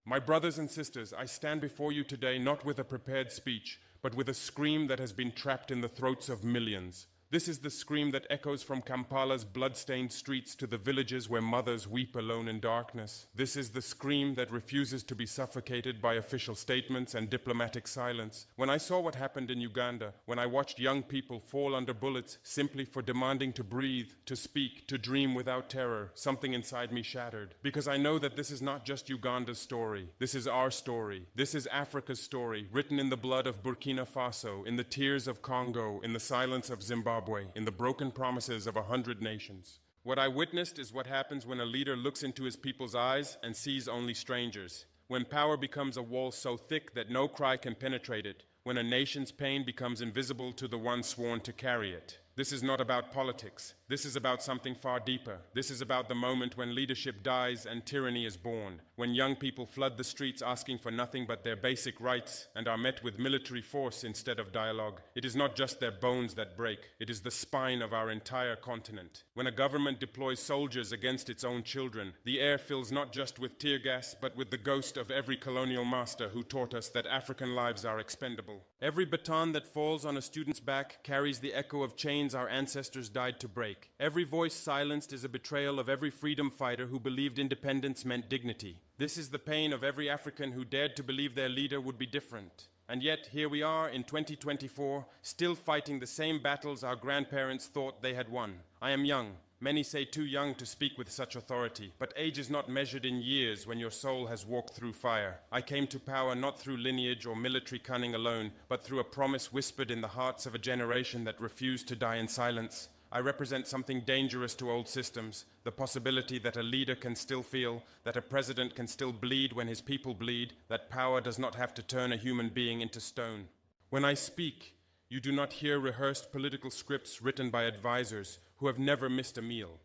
My brothers and sisters, I stand before you today not with a prepared speech, but with a scream that has been trapped in the throats of millions. This is the scream that echoes from Kampala's blood-stained streets to the villages where mothers weep alone in darkness. This is the scream that refuses to be suffocated by official statements and diplomatic silence. When I saw what happened in Uganda, when I watched young people fall under bullets simply for demanding to breathe, to speak, to dream without terror, something inside me shattered. Because I know that this is not just Uganda's story. This is our story. This is Africa's story, written in the blood of Burkina Faso, in the tears of Congo, in the silence of Zimbabwe, in the broken promises of 100 nations. What I witnessed is what happens when a leader looks into his people's eyes and sees only strangers. When power becomes a wall so thick that no cry can penetrate it. When a nation's pain becomes invisible to the one sworn to carry it. This is not about politics. This is about something far deeper. This is about the moment when leadership dies and tyranny is born. When young people flood the streets asking for nothing but their basic rights and are met with military force instead of dialogue. It is not just their bones that break. It is the spine of our entire continent. When a government deploys soldiers against its own children, the air fills not just with tear gas, but with the ghost of every colonial master who taught us that African lives are expendable. Every baton that falls on a student's back carries the echo of chains our ancestors died to break. Every voice silenced is a betrayal of every freedom fighter who believed independence meant dignity. This is the pain of every African who dared to believe their leader would be different. And yet, here we are in 2024, still fighting the same battles our grandparents thought they had won. I am young. Many say too young to speak with such authority, but age is not measured in years when your soul has walked through fire. I came to power not through lineage or military cunning alone, but through a promise whispered in the hearts of a generation that refused to die in silence. I represent something dangerous to old systems, the possibility that a leader can still feel, that a president can still bleed when his people bleed, that power does not have to turn a human being into stone. When I speak, you do not hear rehearsed political scripts written by advisors who have never missed a meal.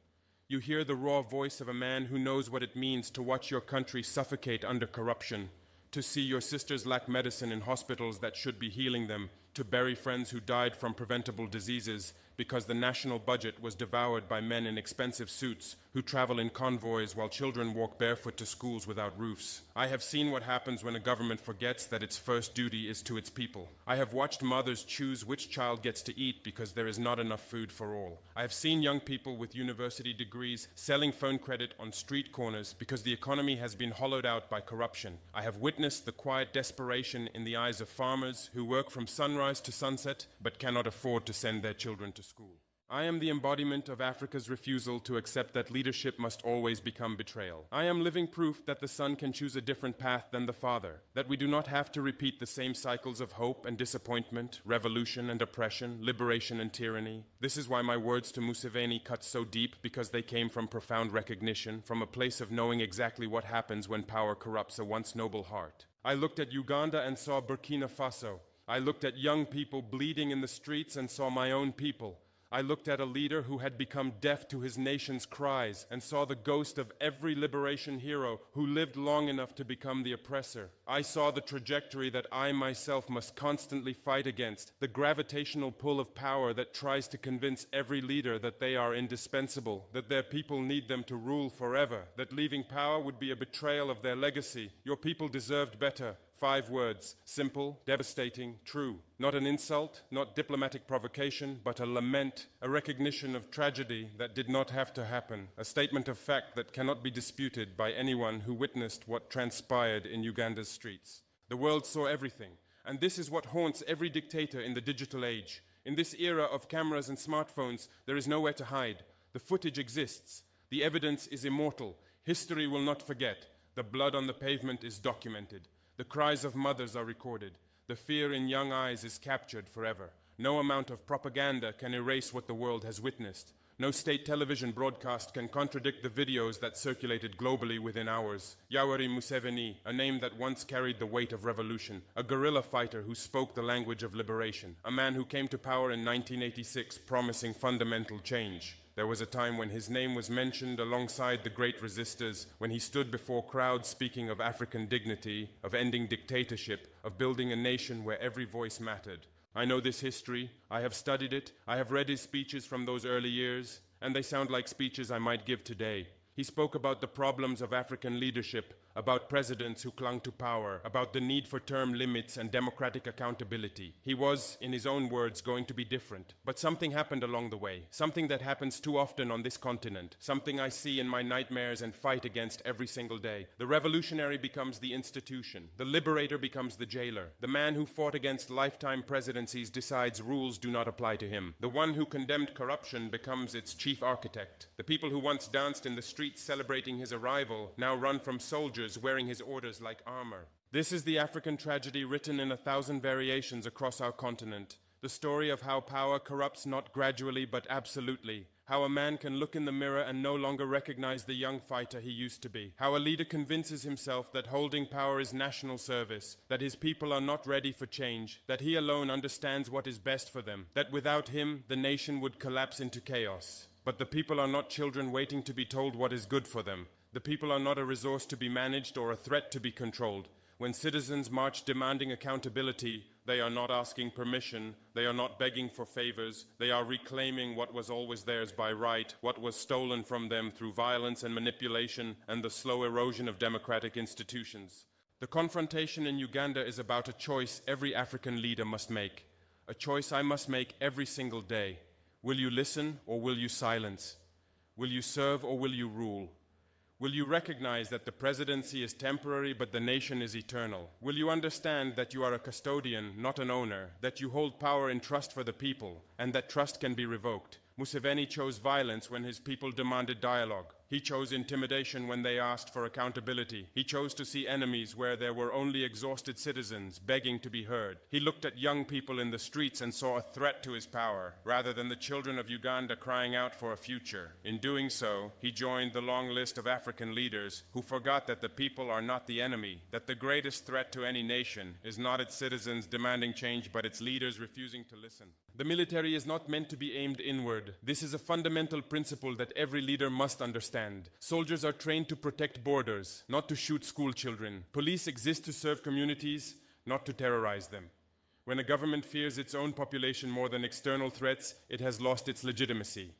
You hear the raw voice of a man who knows what it means to watch your country suffocate under corruption, to see your sisters lack medicine in hospitals that should be healing them, to bury friends who died from preventable diseases because the national budget was devoured by men in expensive suits who travel in convoys while children walk barefoot to schools without roofs. I have seen what happens when a government forgets that its first duty is to its people. I have watched mothers choose which child gets to eat because there is not enough food for all. I have seen young people with university degrees selling phone credit on street corners because the economy has been hollowed out by corruption. I have witnessed the quiet desperation in the eyes of farmers who work from sunrise to sunset but cannot afford to send their children to school. I am the embodiment of Africa's refusal to accept that leadership must always become betrayal. I am living proof that the son can choose a different path than the father, that we do not have to repeat the same cycles of hope and disappointment, revolution and oppression, liberation and tyranny. This is why my words to Museveni cut so deep, because they came from profound recognition, from a place of knowing exactly what happens when power corrupts a once noble heart. I looked at Uganda and saw Burkina Faso. I looked at young people bleeding in the streets and saw my own people. I looked at a leader who had become deaf to his nation's cries and saw the ghost of every liberation hero who lived long enough to become the oppressor. I saw the trajectory that I myself must constantly fight against, the gravitational pull of power that tries to convince every leader that they are indispensable, that their people need them to rule forever, that leaving power would be a betrayal of their legacy. Your people deserved better. 5 words, simple, devastating, true. Not an insult, not diplomatic provocation, but a lament, a recognition of tragedy that did not have to happen, a statement of fact that cannot be disputed by anyone who witnessed what transpired in Uganda's streets. The world saw everything, and this is what haunts every dictator in the digital age. In this era of cameras and smartphones, there is nowhere to hide. The footage exists. The evidence is immortal. History will not forget. The blood on the pavement is documented. The cries of mothers are recorded. The fear in young eyes is captured forever. No amount of propaganda can erase what the world has witnessed. No state television broadcast can contradict the videos that circulated globally within hours. Yoweri Museveni, a name that once carried the weight of revolution, a guerrilla fighter who spoke the language of liberation, a man who came to power in 1986 promising fundamental change. There was a time when his name was mentioned alongside the great resistors, when he stood before crowds speaking of African dignity, of ending dictatorship, of building a nation where every voice mattered. I know this history, I have studied it, I have read his speeches from those early years, and they sound like speeches I might give today. He spoke about the problems of African leadership, about presidents who clung to power, about the need for term limits and democratic accountability. He was, in his own words, going to be different. But something happened along the way, something that happens too often on this continent, something I see in my nightmares and fight against every single day. The revolutionary becomes the institution. The liberator becomes the jailer. The man who fought against lifetime presidencies decides rules do not apply to him. The one who condemned corruption becomes its chief architect. The people who once danced in the streets celebrating his arrival now run from soldiers wearing his orders like armor. This is the African tragedy written in 1,000 variations across our continent. The story of how power corrupts not gradually but absolutely. How a man can look in the mirror and no longer recognize the young fighter he used to be. How a leader convinces himself that holding power is national service, that his people are not ready for change, that he alone understands what is best for them, that without him the nation would collapse into chaos. But the people are not children waiting to be told what is good for them. The people are not a resource to be managed or a threat to be controlled. When citizens march demanding accountability, they are not asking permission, they are not begging for favors, they are reclaiming what was always theirs by right, what was stolen from them through violence and manipulation and the slow erosion of democratic institutions. The confrontation in Uganda is about a choice every African leader must make, a choice I must make every single day. Will you listen or will you silence? Will you serve or will you rule? Will you recognize that the presidency is temporary but the nation is eternal? Will you understand that you are a custodian, not an owner, that you hold power in trust for the people, and that trust can be revoked? Museveni chose violence when his people demanded dialogue. He chose intimidation when they asked for accountability. He chose to see enemies where there were only exhausted citizens begging to be heard. He looked at young people in the streets and saw a threat to his power, rather than the children of Uganda crying out for a future. In doing so, he joined the long list of African leaders who forgot that the people are not the enemy, that the greatest threat to any nation is not its citizens demanding change, but its leaders refusing to listen. The military is not meant to be aimed inward. This is a fundamental principle that every leader must understand. Soldiers are trained to protect borders, not to shoot school children. Police exist to serve communities, not to terrorize them. When a government fears its own population more than external threats, it has lost its legitimacy.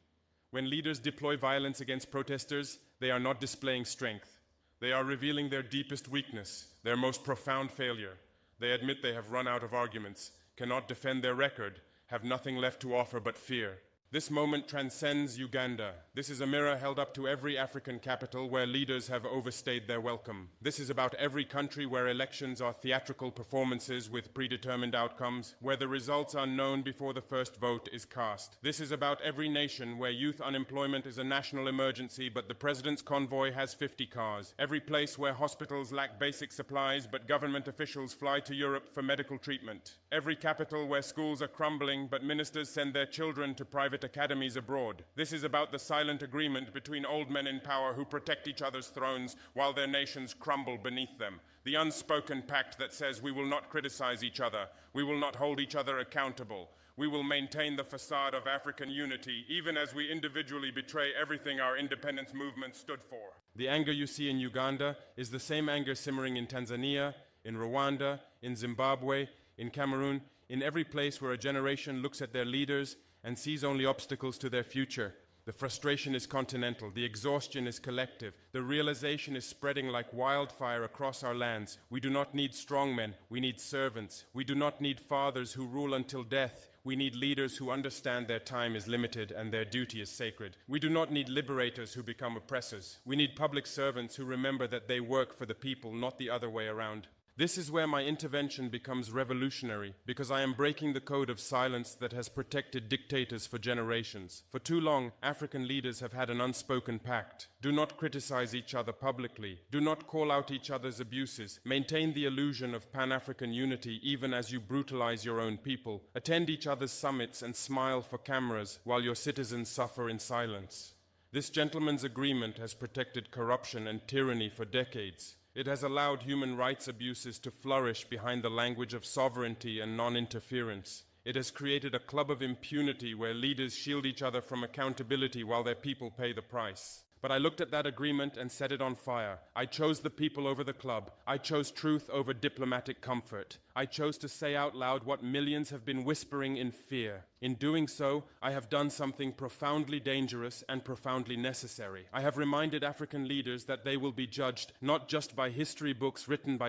When leaders deploy violence against protesters, they are not displaying strength. They are revealing their deepest weakness, their most profound failure. They admit they have run out of arguments, cannot defend their record, have nothing left to offer but fear. This moment transcends Uganda. This is a mirror held up to every African capital where leaders have overstayed their welcome. This is about every country where elections are theatrical performances with predetermined outcomes, where the results are known before the first vote is cast. This is about every nation where youth unemployment is a national emergency but the president's convoy has 50 cars. Every place where hospitals lack basic supplies but government officials fly to Europe for medical treatment. Every capital where schools are crumbling but ministers send their children to private academies abroad. This is about the silent agreement between old men in power who protect each other's thrones while their nations crumble beneath them. The unspoken pact that says we will not criticize each other, we will not hold each other accountable, we will maintain the facade of African unity even as we individually betray everything our independence movement stood for. The anger you see in Uganda is the same anger simmering in Tanzania, in Rwanda, in Zimbabwe, in Cameroon, in every place where a generation looks at their leaders and sees only obstacles to their future. The frustration is continental, the exhaustion is collective, the realization is spreading like wildfire across our lands. We do not need strongmen, we need servants. We do not need fathers who rule until death. We need leaders who understand their time is limited and their duty is sacred. We do not need liberators who become oppressors. We need public servants who remember that they work for the people, not the other way around. This is where my intervention becomes revolutionary, because I am breaking the code of silence that has protected dictators for generations. For too long, African leaders have had an unspoken pact. Do not criticize each other publicly. Do not call out each other's abuses. Maintain the illusion of Pan-African unity even as you brutalize your own people. Attend each other's summits and smile for cameras while your citizens suffer in silence. This gentleman's agreement has protected corruption and tyranny for decades. It has allowed human rights abuses to flourish behind the language of sovereignty and non-interference. It has created a club of impunity where leaders shield each other from accountability while their people pay the price. But I looked at that agreement and set it on fire. I chose the people over the club. I chose truth over diplomatic comfort. I chose to say out loud what millions have been whispering in fear. In doing so, I have done something profoundly dangerous and profoundly necessary. I have reminded African leaders that they will be judged not just by history books written by